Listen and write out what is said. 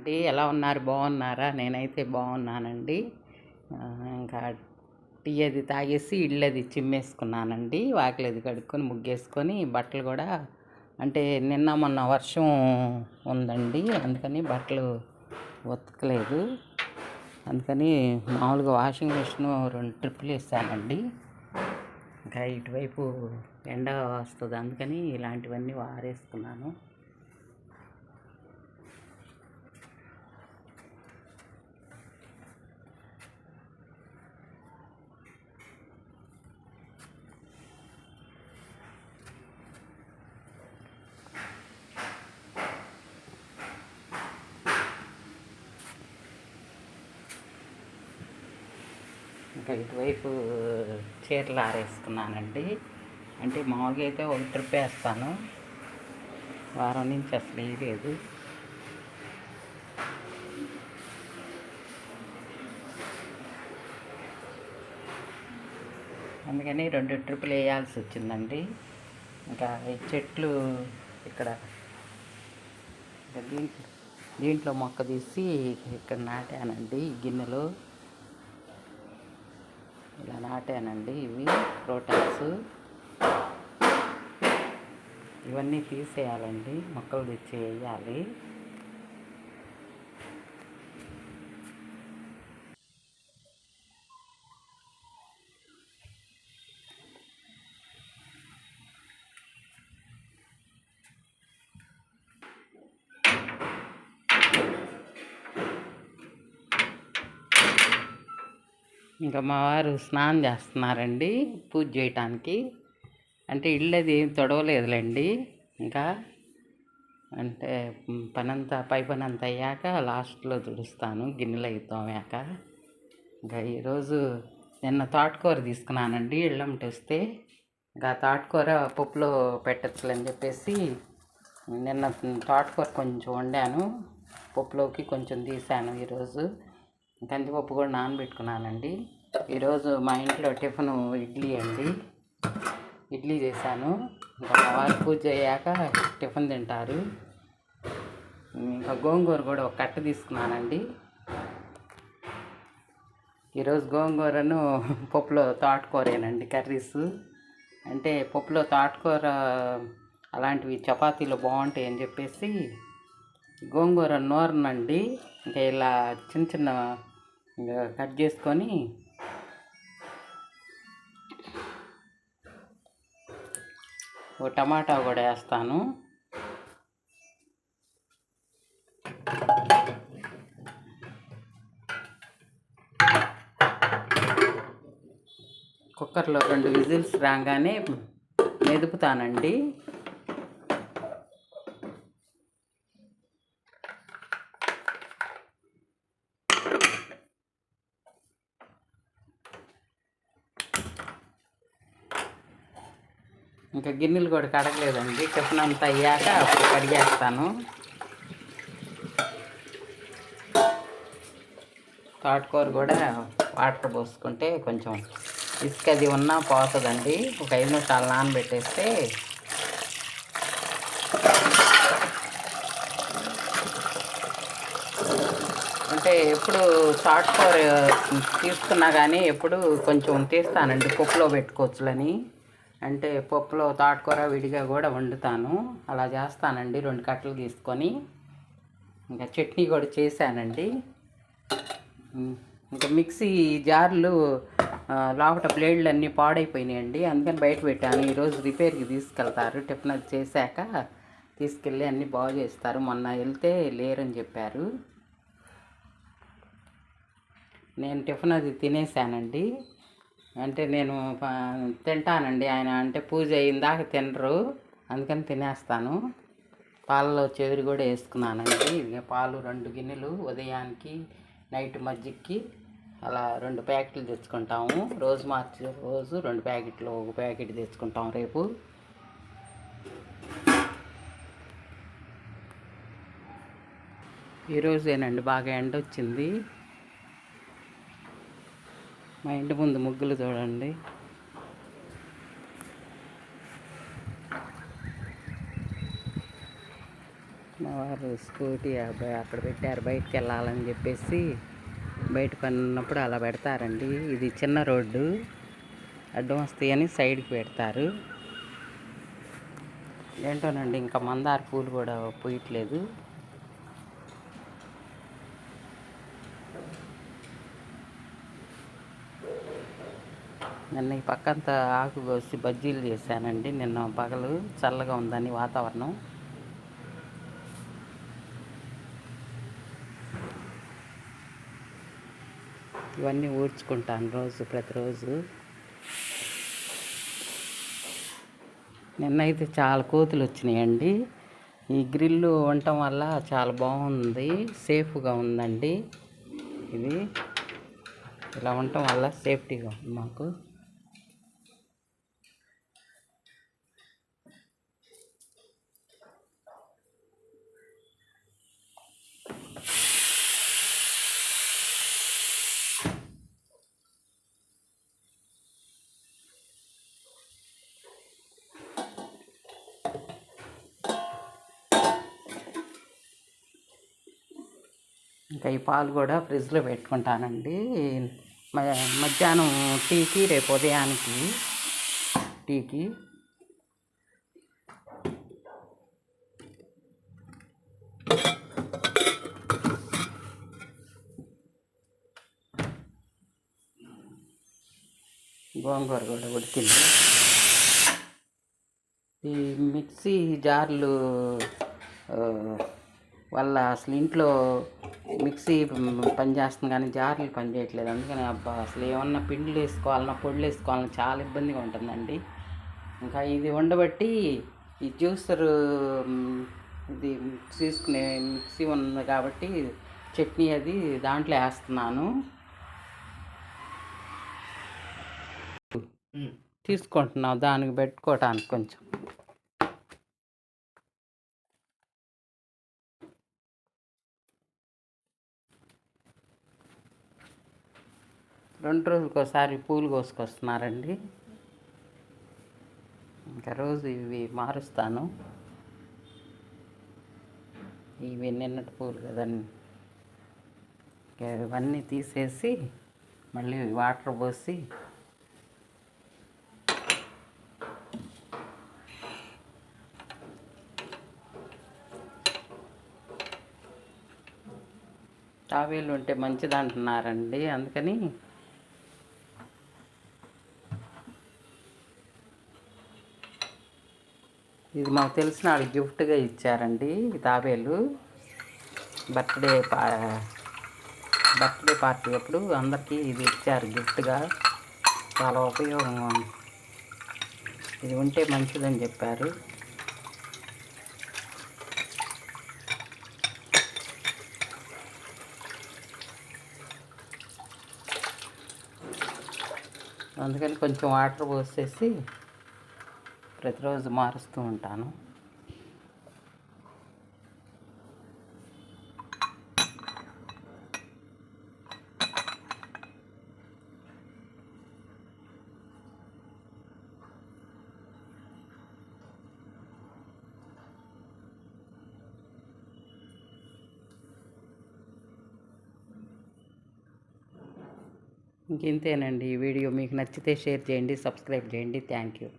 అండి. ఎలా ఉన్నారు? బాగున్నారా? నేనైతే బాగున్నానండి. ఇంకా టీ అది తాగేసి ఇల్లు అది చిమ్మేసుకున్నానండి. వాకిలి అది కడుక్కొని ముగ్గేసుకొని బట్టలు కూడా అంటే నిన్న మొన్న వర్షం ఉందండి, అందుకని బట్టలు ఉతకలేదు. అందుకని మామూలుగా వాషింగ్ మిషన్ 2 ట్రిప్పులు వేసానండి. ఇంకా ఇటువైపు ఎండ వస్తుంది, అందుకని ఇలాంటివన్నీ వారేసుకున్నాను. ఇంకా ఇటువైపు చీరలు ఆరేసుకున్నానండి. అంటే మామూలుగా అయితే ఒక ట్రిప్ వేస్తాను, వారం నుంచి అసలు వేయలేదు. అందుకని 2 ట్రిప్పులు వేయాల్సి వచ్చిందండి. ఇంకా ఈ చెట్లు ఇక్కడ దీంట్లో మొక్క తీసి ఇక్కడ నాటానండి. గిన్నెలో ఇలా నాటానండి. ఇవి క్రోటాన్స్, ఇవన్నీ తీసేయాలండి, మొక్కలు తెచ్చి వేయాలి. ఇంకా మా వారు స్నానం చేస్తున్నారండి పూజ చేయటానికి. అంటే ఇల్లు అది ఏం తొడవలేదులేండి. ఇంకా అంటే పై పని అంతా అయ్యాక లాస్ట్లో తుడుస్తాను, గిన్నెలు అవి తోమాక. ఇంకా ఈరోజు నిన్న తోటకూర తీసుకున్నానండి, ఇళ్ళమ్మటి వస్తే. ఇంకా తోటకూర పప్పులో పెట్టచ్చులని చెప్పేసి నిన్న తోటకూర కొంచెం వండాను, పప్పులోకి కొంచెం తీసాను. ఈరోజు కందిపప్పు కూడా నానబెట్టుకున్నానండి. ఈరోజు మా ఇంట్లో టిఫిన్ ఇడ్లీ అండి, ఇడ్లీ చేశాను. ఇంకా మా వారు పూజ అయ్యాక టిఫిన్ తింటారు. ఇంకా గోంగూర కూడా ఒక కట్ట తీసుకున్నానండి. ఈరోజు గోంగూరను పప్పులో తోటకూరేనండి కర్రీస్. అంటే పప్పులో తోటకూర అలాంటివి చపాతీలో బాగుంటాయి అని చెప్పేసి గోంగూర నూరనండి. ఇంకా ఇలా చిన్న చిన్న కట్ చేసుకొని ఓ టమాటా కూడా వేస్తాను. కుక్కర్లో 2 విజిల్స్ రాగానే మెదుపుతానండి. ఇంకా గిన్నెలు కూడా కడగలేదండి, టిఫిన్ అంతా అయ్యాక అప్పుడు కడిగేస్తాను. తోటకూర కూడా వాటర్ పోసుకుంటే కొంచెం ఇసుక అది ఉన్నా పోతుందండి. ఒక 5 నిమిషాలు నానబెట్టేస్తే అంటే ఎప్పుడు తోటకూర తీసుకున్నా కానీ ఎప్పుడు కొంచెం తీస్తానండి పప్పులో పెట్టుకోవచ్చులని. అంటే పప్పులో తోటకూర విడిగా కూడా వండుతాను, అలా చేస్తానండి. 2 కట్టలు తీసుకొని ఇంకా చట్నీ కూడా చేశానండి. ఇంకా మిక్సీ జార్లు లోపల బ్లేడ్లు అన్నీ పాడైపోయినాయండి, అందుకని బయట పెట్టాను. ఈరోజు రిపేర్కి తీసుకెళ్తారు, టిఫిన్ అది చేశాక తీసుకెళ్ళి అన్నీ బాగు చేస్తారు. మొన్న వెళ్తే లేరని చెప్పారు. నేను టిఫిన్ అది తినేసానండి. అంటే నేను తింటానండి, ఆయన అంటే పూజ అయిందాక తినరు, అందుకని తినేస్తాను. పాలలో చెవిరి కూడా వేసుకున్నానండి. ఇక పాలు 2 గిన్నెలు, ఉదయానికి నైట్ మజ్జిగకి అలా 2 ప్యాకెట్లు తెచ్చుకుంటాము. రోజు మార్చి రోజు 2 ప్యాకెట్లు, 1 ప్యాకెట్ తెచ్చుకుంటాం రేపు. ఈరోజేనండి బాగా ఎండ వచ్చింది. మా ఇంటి ముందు ముగ్గులు చూడండి. మా వారు స్కూటీ అక్కడ పెట్టారు, బయటికి వెళ్ళాలని చెప్పేసి. బయట పని ఉన్నప్పుడు అలా పెడతారండి. ఇది చిన్న రోడ్డు, అడ్డం వస్తాయని సైడ్కి పెడతారు. ఏంటోనండి, ఇంకా మందార పూలు కూడా పూయట్లేదు. నిన్న ఈ పక్కంతా ఆకు కోసి బజ్జీలు చేశానండి. నిన్న పగలు చల్లగా ఉందని వాతావరణం. ఇవన్నీ ఊడ్చుకుంటాను ప్రతిరోజు. నిన్నైతే చాలా కోతులు వచ్చినాయండి. ఈ గ్రిల్లు ఉండటం వల్ల చాలా బాగుంది, సేఫ్గా ఉందండి. ఇది ఇలా ఉండటం వల్ల సేఫ్టీగా ఉంది మాకు. ఇంకా ఈ పాలు కూడా ఫ్రిడ్జ్లో పెట్టుకుంటానండి. మధ్యాహ్నం టీకి, రేపు ఉదయానికి టీకి. గోంగూర కూడా ఉడికింది. ఈ మిక్సీ జార్లు వల్ల అసలు ఇంట్లో మిక్సీ పనిచేస్తుంది కానీ జార్లు పనిచేయట్లేదు. అందుకని అసలు ఏమన్నా పిండిలు వేసుకోవాలన్నా, పొడులు వేసుకోవాలన్నా చాలా ఇబ్బందిగా ఉంటుందండి. ఇంకా ఇది ఉండబట్టి ఈ జ్యూసర్ ఇది తీసుకునే మిక్సీ ఉంది కాబట్టి చట్నీ అది దాంట్లో వేస్తున్నాను. తీసుకుంటున్నాం దానికి పెట్టుకోవటానికి కొంచెం. రెండు రోజులకోసారి పూలు కోసుకొస్తున్నారండి. ఇంకా రోజు ఇవి మారుస్తాను. ఇవి నిన్నటి పూలు కదండి, ఇవన్నీ తీసేసి మళ్ళీ వాటర్ పోసి తావేలు ఉంటే మంచిది అంటున్నారండి. అందుకని ఇది మాకు తెలిసిన వాళ్ళకి గిఫ్ట్గా ఇచ్చారండి. ఈ తాబేలు బర్త్డే పార్టీ అప్పుడు అందరికీ ఇది ఇచ్చారు గిఫ్ట్గా. చాలా ఉపయోగంగా ఉంది, ఇది ఉంటే మంచిదని చెప్పారు. అందుకని కొంచెం వాటర్ పోసేసి ప్రతిరోజు మారుస్తూ ఉంటాను. ఇంకేంతేనండి. ఈ వీడియో మీకు నచ్చితే షేర్ చేయండి, సబ్స్క్రైబ్ చేయండి. Thank you.